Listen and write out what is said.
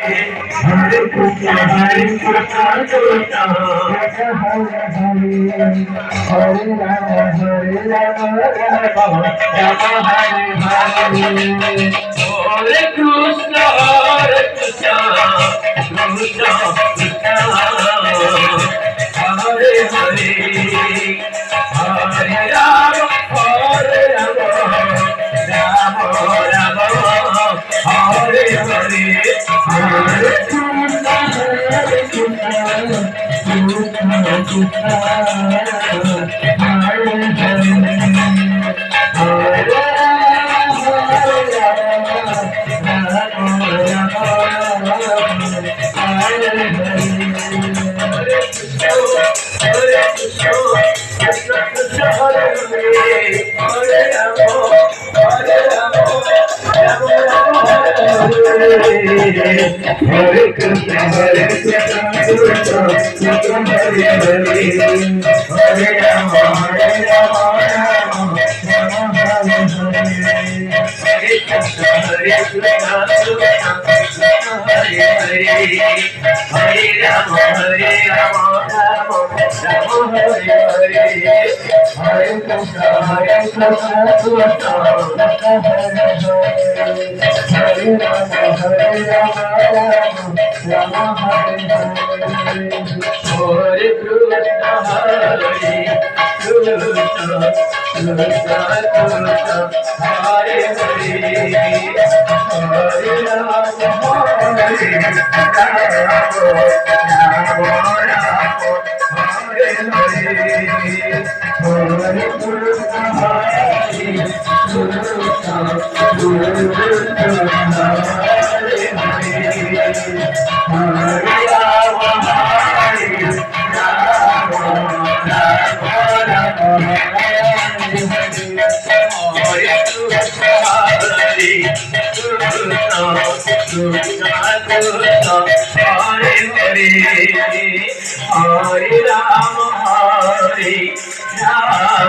Hare Krishna Krishna Hare Hare Rama Hare Krishna Krishna Hare Hare Hare Rama Hare Rama Rama Rama Hare Hare Hare Krishna Krishna Hare Hare Krishna Krishna Hare Hare Hare Rama Hare Krishna Krishna Hare Hare Hare Rama Hare Hare Hare Krishna Krishna Hare Hare Rama Hare Rama